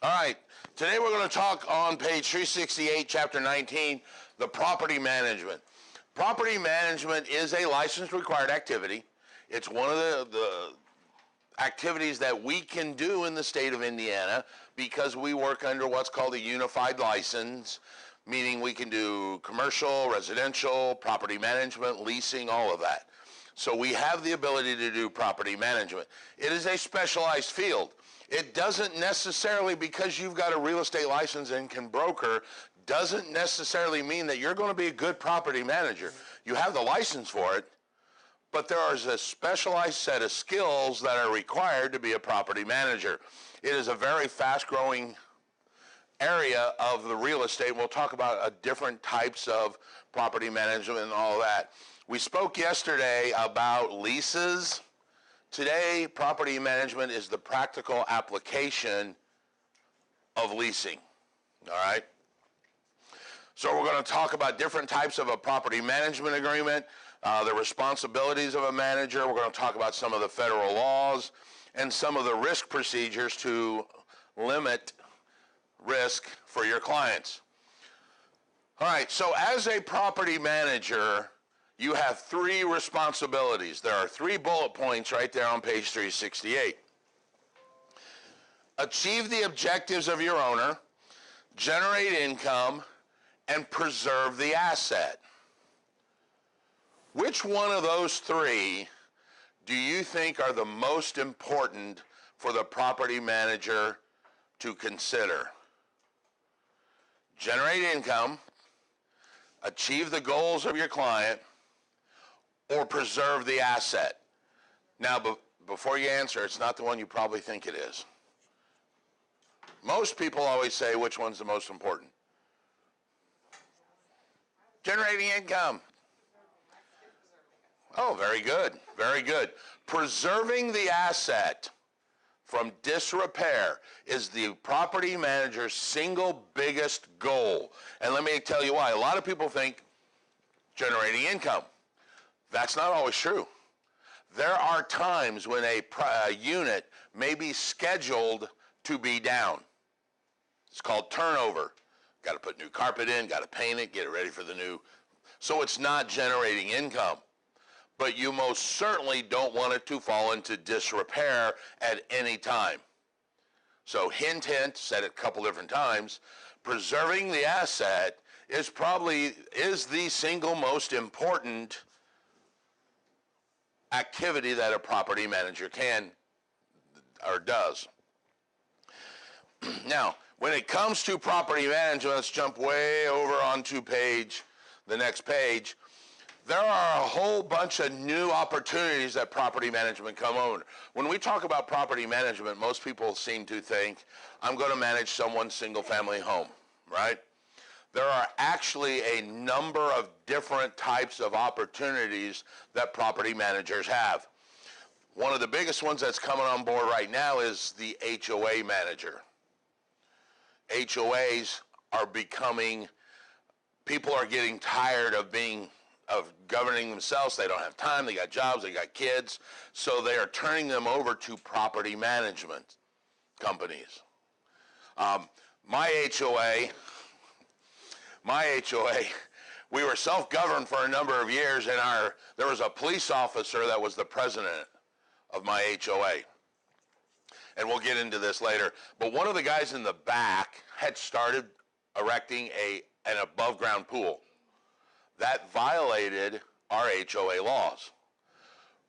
All right, today we're going to talk on page 368, chapter 19, the property management. Property management is a license required activity. It's one of the activities that we can do in the state of Indiana because we work under what's called a unified license, meaning we can do commercial, residential, property management, leasing, all of that. So we have the ability to do property management. It is a specialized field. It doesn't necessarily, because you've got a real estate license and can broker, doesn't necessarily mean that you're going to be a good property manager. You have the license for it, but there is a specialized set of skills that are required to be a property manager. It is a very fast-growing area of the real estate. We'll talk about different types of property management and all that. We spoke yesterday about leases. Today, property management is the practical application of leasing, all right? So we're going to talk about different types of a property management agreement, the responsibilities of a manager. We're going to talk about some of the federal laws and some of the risk procedures to limit risk for your clients. All right, so as a property manager, you have three responsibilities. There are 3 bullet points right there on page 368. Achieve the objectives of your owner, generate income, and preserve the asset. Which one of those 3 do you think are the most important for the property manager to consider? Generate income, achieve the goals of your client, or preserve the asset. Now, before you answer, it's not the one you probably think it is. Most people always say, which one's the most important? Generating income. Oh, very good, very good. Preserving the asset from disrepair is the property manager's single biggest goal. And let me tell you why. A lot of people think generating income. That's not always true. There are times when a unit may be scheduled to be down. It's called turnover. Got to put new carpet in, got to paint it, get it ready for the new. So it's not generating income. But you most certainly don't want it to fall into disrepair at any time. So hint, hint, said it a couple different times, preserving the asset is the single most important activity that a property manager can or does. Now, when it comes to property management, let's jump way over onto the next page. There are a whole bunch of new opportunities that property management come over. When we talk about property management, most people seem to think, I'm going to manage someone's single-family home, right? There are actually a number of different types of opportunities that property managers have. One of the biggest ones that's coming on board right now is the HOA manager. HOAs are people are getting tired of governing themselves. They don't have time, they got jobs, they got kids, so they are turning them over to property management companies. My HOA, we were self-governed for a number of years, and there was a police officer that was the president of my HOA. And we'll get into this later. But one of the guys in the back had started erecting an above-ground pool. That violated our HOA laws.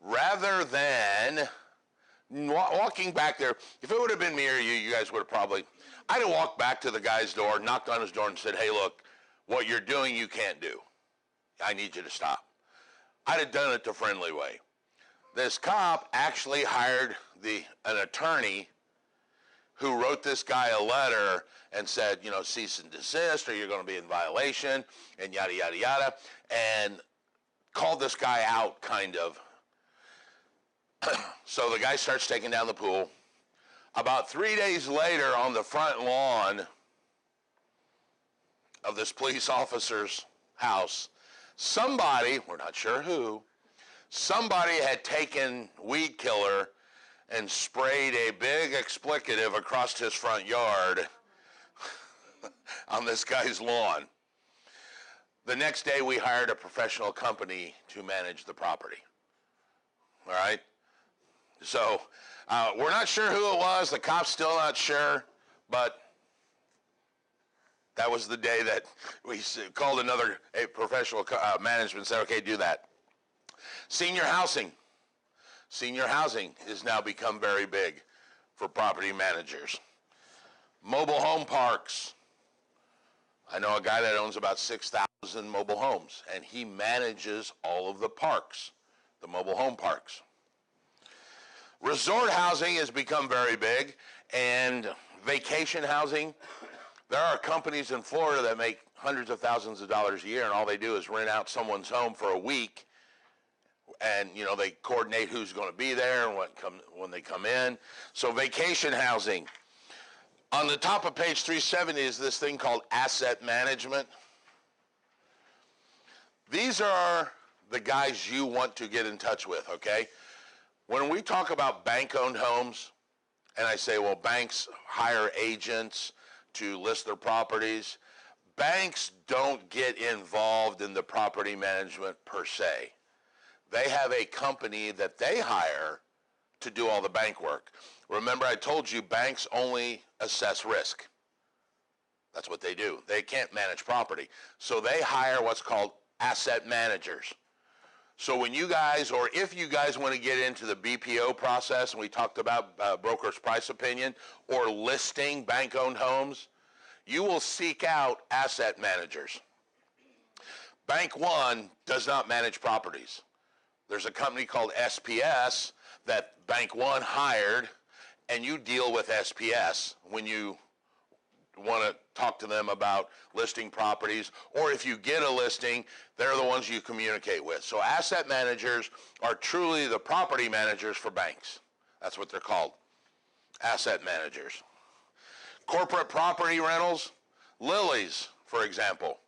Rather than walking back there, if it would have been me or you guys would have probably, I'd have walked back to the guy's door, knocked on his door and said, hey, look, what you're doing you can't do. I need you to stop. I'd have done it the friendly way. This cop actually hired an attorney who wrote this guy a letter and said, cease and desist, or you're going to be in violation, and yada, yada, yada, and called this guy out, kind of. So the guy starts taking down the pool. About 3 days later, on the front lawn of this police officer's house, somebody, we're not sure who, somebody had taken weed killer and sprayed a big explicative across his front yard on this guy's lawn. The next day, we hired a professional company to manage the property. All right? So we're not sure who it was. The cop's still not sure, but that was the day that we called a professional management and said, okay, do that. Senior housing. Senior housing has now become very big for property managers. Mobile home parks. I know a guy that owns about 6,000 mobile homes, and he manages all of the parks, the mobile home parks. Resort housing has become very big, and vacation housing. There are companies in Florida that make hundreds of thousands of dollars a year, and all they do is rent out someone's home for a week, and they coordinate who's going to be there and when they come in. So vacation housing. On the top of page 370 is this thing called asset management. These are the guys you want to get in touch with, okay? When we talk about bank-owned homes, and I say, well, banks hire agents to list their properties, banks don't get involved in the property management per se. They have a company that they hire to do all the bank work. Remember, I told you banks only assess risk. That's what they do. They can't manage property. So they hire what's called asset managers. So when you guys, or if you guys want to get into the BPO process, and we talked about broker's price opinion, or listing bank-owned homes, you will seek out asset managers. Bank One does not manage properties. There's a company called SPS that Bank One hired, and you deal with SPS when you want to talk to them about listing properties, or if you get a listing, they're the ones you communicate with. So asset managers are truly the property managers for banks. That's what they're called, asset managers. Corporate property rentals, Lily's, for example.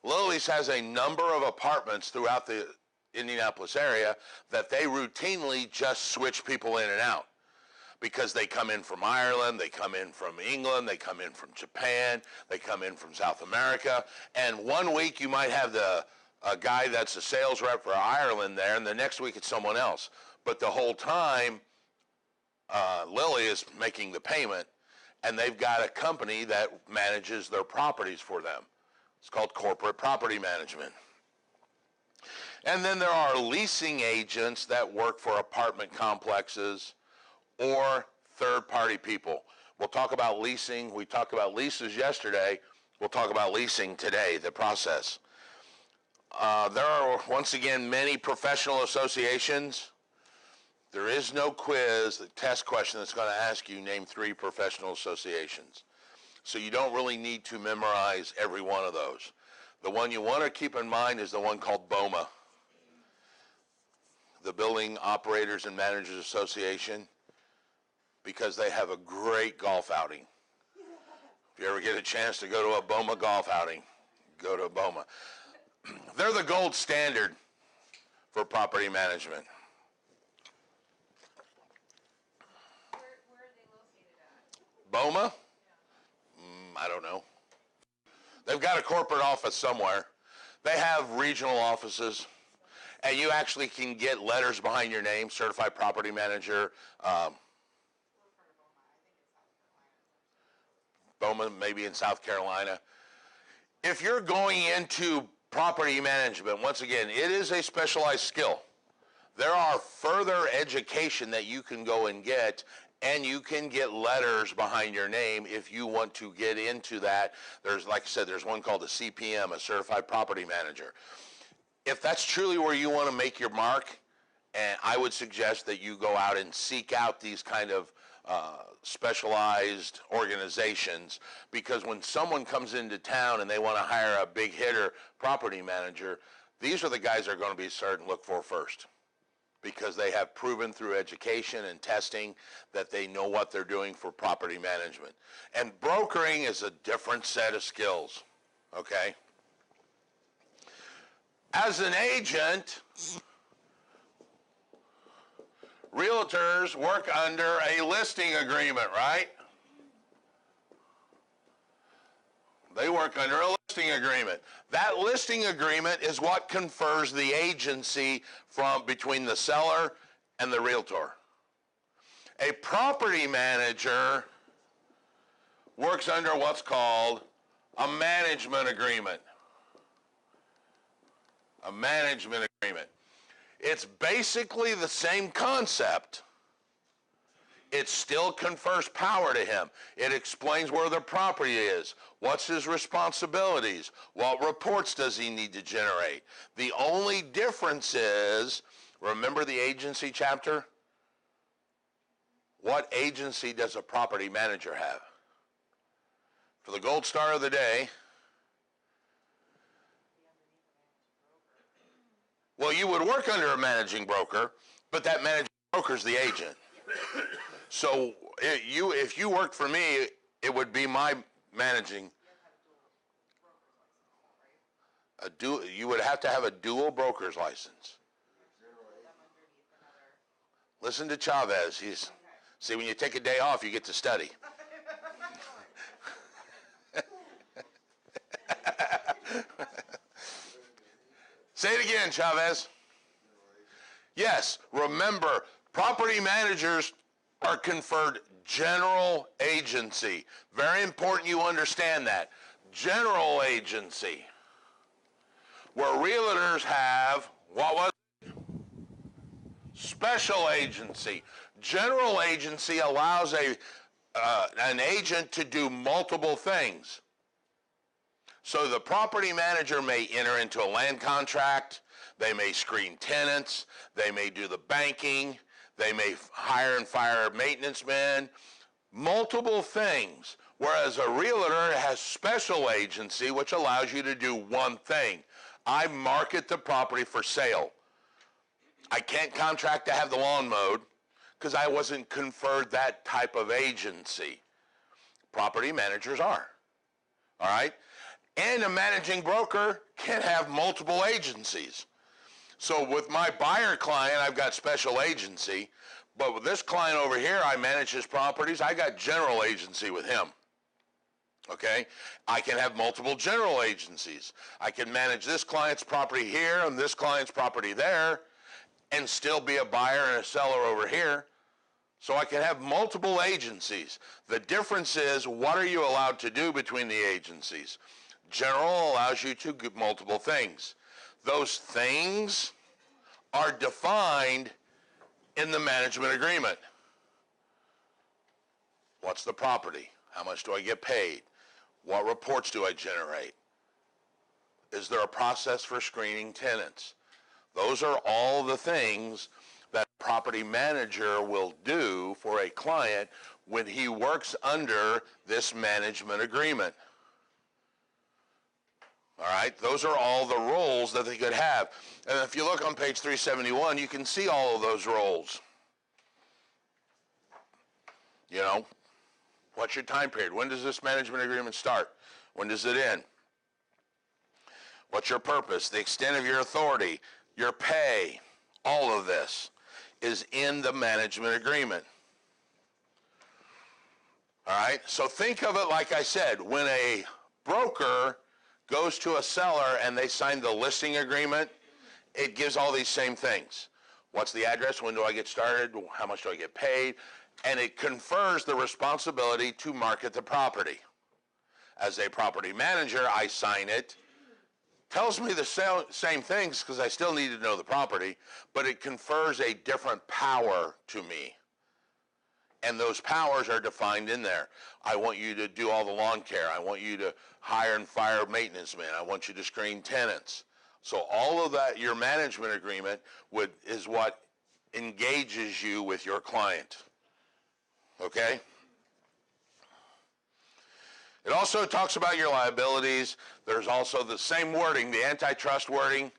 Lily's has a number of apartments throughout the Indianapolis area that they routinely just switch people in and out, because they come in from Ireland, they come in from England, they come in from Japan, they come in from South America, and one week you might have a guy that's a sales rep for Ireland there, and the next week it's someone else. But the whole time, Lily is making the payment, and they've got a company that manages their properties for them. It's called corporate property management. And then there are leasing agents that work for apartment complexes or third-party people. We'll talk about leasing. We talked about leases yesterday. We'll talk about leasing today, the process. There are, once again, many professional associations. There is no quiz, the test question that's going to ask you, name 3 professional associations. So you don't really need to memorize every one of those. The one you want to keep in mind is the one called BOMA, the Building Operators and Managers Association, because they have a great golf outing. If you ever get a chance to go to a BOMA golf outing, go to a BOMA. They're the gold standard for property management. Where are they located at? BOMA? I don't know. They've got a corporate office somewhere. They have regional offices, and you actually can get letters behind your name, certified property manager. BOMA maybe in South Carolina. If you're going into property management, once again, it is a specialized skill. There are further education that you can go and get, and you can get letters behind your name if you want to get into that. There's, like I said, there's one called a CPM, a Certified Property Manager. If that's truly where you want to make your mark, and I would suggest that you go out and seek out these kind of specialized organizations, because when someone comes into town and they want to hire a big hitter property manager, these are the guys they're going to be starting to look for first, because they have proven through education and testing that they know what they're doing for property management. And brokering is a different set of skills, okay? As an agent, Realtors work under a listing agreement, right? They work under a listing agreement. That listing agreement is what confers the agency from between the seller and the realtor. A property manager works under what's called a management agreement. A management agreement. It's basically the same concept. It still confers power to him. It explains where the property is, what's his responsibilities, what reports does he need to generate. The only difference is, remember the agency chapter? What agency does a property manager have? For the gold star of the day, well, you would work under a managing broker, but that managing broker is the agent. So if you worked for me, it would be my managing. You would have to have a dual broker's license. Listen to Chavez. See, when you take a day off, you get to study. Say it again, Chavez. Yes, remember, property managers are conferred general agency. Very important you understand that. General agency. Where realtors have, what was it? Special agency. General agency allows an agent to do multiple things. So the property manager may enter into a land contract, they may screen tenants, they may do the banking, they may hire and fire maintenance men, multiple things. Whereas a realtor has special agency, which allows you to do one thing. I market the property for sale. I can't contract to have the lawn mowed because I wasn't conferred that type of agency. Property managers are. All right? And a managing broker can have multiple agencies. So with my buyer client, I've got special agency. But with this client over here, I manage his properties. I got general agency with him. Okay? I can have multiple general agencies. I can manage this client's property here and this client's property there and still be a buyer and a seller over here. So I can have multiple agencies. The difference is, what are you allowed to do between the agencies? General allows you to do multiple things. Those things are defined in the management agreement. What's the property? How much do I get paid? What reports do I generate? Is there a process for screening tenants? Those are all the things that a property manager will do for a client when he works under this management agreement. All right, those are all the roles that they could have. And if you look on page 371, you can see all of those roles. You know, what's your time period? When does this management agreement start? When does it end? What's your purpose? The extent of your authority, your pay, all of this is in the management agreement. All right, so think of it like I said, when a broker goes to a seller and they sign the listing agreement, it gives all these same things. What's the address? When do I get started? How much do I get paid? And it confers the responsibility to market the property. As a property manager, I sign it. Tells me the same things because I still need to know the property, but it confers a different power to me. And those powers are defined in there. I want you to do all the lawn care. I want you to hire and fire maintenance men. I want you to screen tenants. So all of that, your management agreement is what engages you with your client. Okay? It also talks about your liabilities. There's also the same wording, the antitrust wording,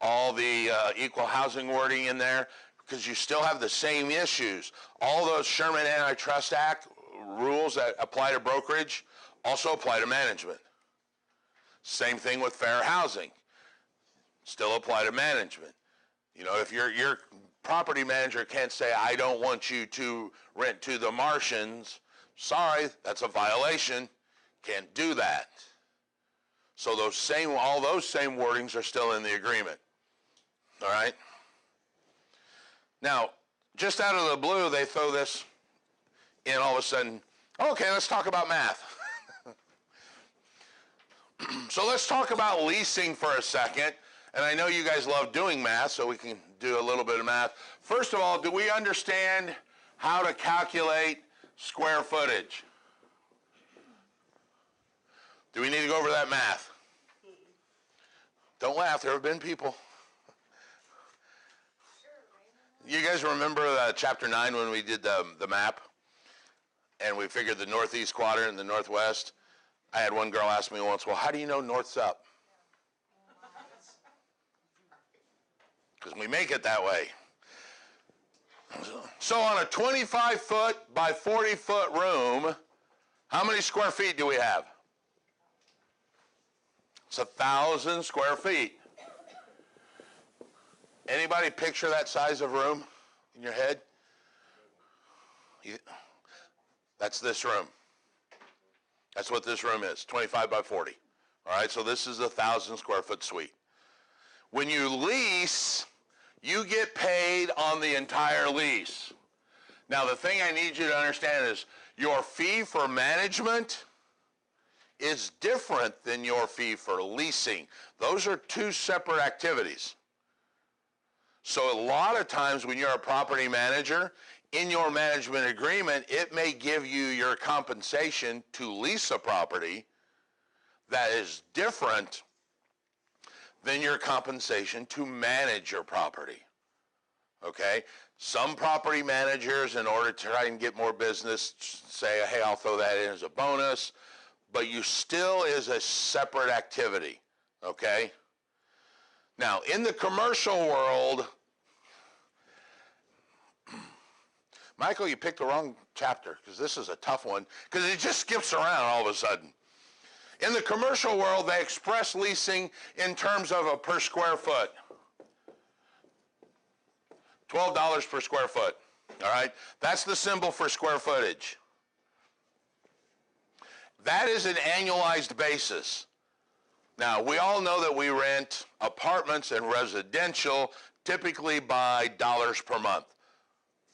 all the equal housing wording in there, because you still have the same issues. All those Sherman Antitrust Act rules that apply to brokerage also apply to management. Same thing with fair housing. Still apply to management. You know, if your property manager can't say, I don't want you to rent to the Martians, sorry, that's a violation. Can't do that. So all those same wordings are still in the agreement. All right? Now, just out of the blue, they throw this in all of a sudden. Okay, let's talk about math. So let's talk about leasing for a second. And I know you guys love doing math, so we can do a little bit of math. First of all, do we understand how to calculate square footage? Do we need to go over that math? Don't laugh, there have been people. You guys remember chapter 9 when we did the map? And we figured the northeast quadrant and the northwest? I had one girl ask me once, well, how do you know north's up? Because we make it that way. So on a 25-foot by 40-foot room, how many square feet do we have? It's 1,000 square feet. Anybody picture that size of room in your head? That's this room. That's what this room is, 25 by 40. All right, so this is a 1,000 square foot suite. When you lease, you get paid on the entire lease. Now, the thing I need you to understand is your fee for management is different than your fee for leasing. Those are two separate activities. So a lot of times when you're a property manager, in your management agreement, it may give you your compensation to lease a property that is different than your compensation to manage your property. Okay? Some property managers, in order to try and get more business, say, hey, I'll throw that in as a bonus, but you still is a separate activity. Okay? Now, in the commercial world, Michael, you picked the wrong chapter because this is a tough one because it just skips around all of a sudden. In the commercial world, they express leasing in terms of a per square foot. $12 per square foot, all right? That's the symbol for square footage. That is an annualized basis. Now, we all know that we rent apartments and residential typically by dollars per month.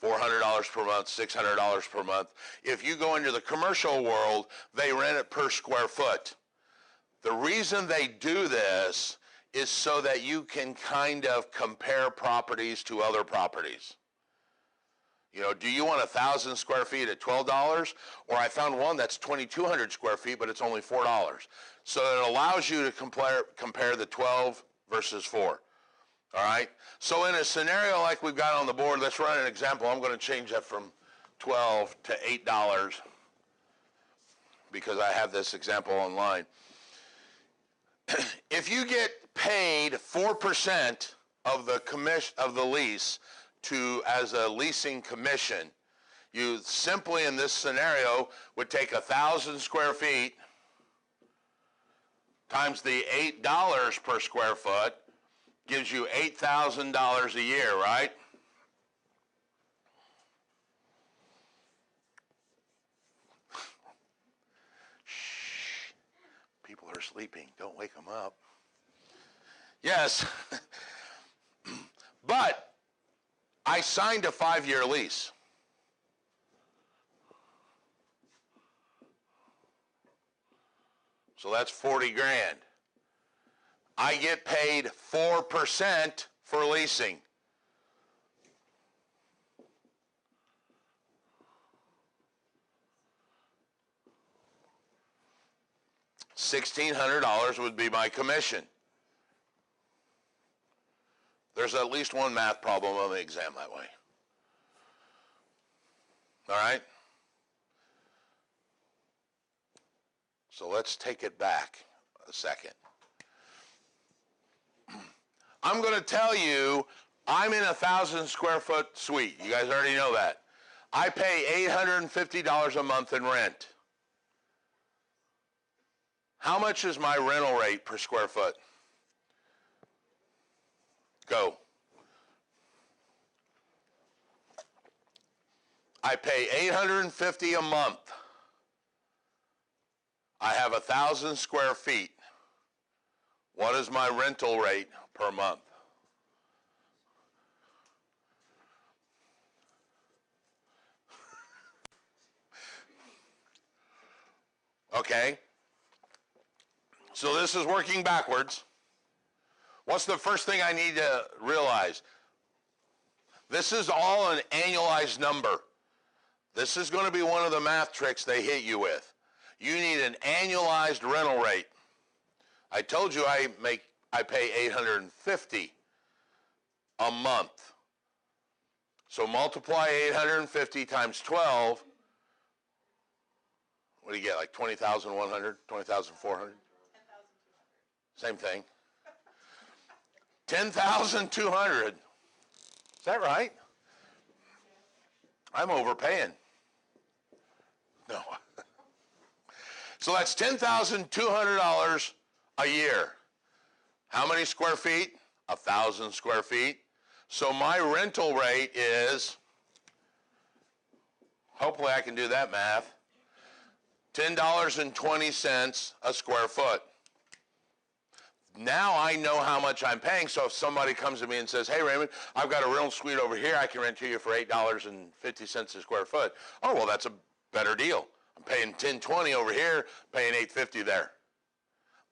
$400 per month, $600 per month. If you go into the commercial world, they rent it per square foot. The reason they do this is so that you can kind of compare properties to other properties. You know, do you want 1,000 square feet at $12? Or I found one that's 2,200 square feet, but it's only $4. So it allows you to compare the 12 versus 4. All right? So in a scenario like we've got on the board, let's run an example. I'm going to change that from $12 to $8 because I have this example online. If you get paid 4% of the lease as a leasing commission, you simply in this scenario would take 1,000 square feet times the $8 per square foot gives you $8,000 a year, right? Shh. People are sleeping. Don't wake them up. Yes. But I signed a 5-year lease. So that's 40 grand. I get paid 4% for leasing. $1,600 would be my commission. There's at least one math problem on the exam that way. All right? So let's take it back a second. I'm going to tell you, I'm in a 1,000 square foot suite. You guys already know that. I pay $850 a month in rent. How much is my rental rate per square foot? Go. I pay $850 a month. I have 1,000 square feet. What is my rental rate per month? Okay. So this is working backwards. What's the first thing I need to realize? This is all an annualized number. This is going to be one of the math tricks they hit you with. You need an annualized rental rate. I told you I pay $850 a month. So multiply 850 times 12. What do you get, like 20,100, 20,400? 10,200. Same thing. 10,200. Is that right? I'm overpaying. No. So that's $10,200 a year. How many square feet? 1,000 square feet. So my rental rate is, hopefully I can do that math, $10.20 a square foot. Now I know how much I'm paying, so if somebody comes to me and says, hey Raymond, I've got a rental suite over here, I can rent to you for $8.50 a square foot. Oh, well, that's a better deal. I'm paying $10.20 over here, paying $8.50 there.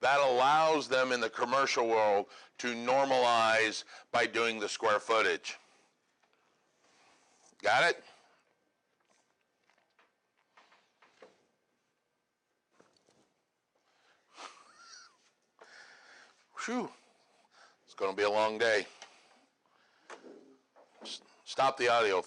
That allows them in the commercial world to normalize by doing the square footage. Got it? Whew. It's going to be a long day. Stop the audio.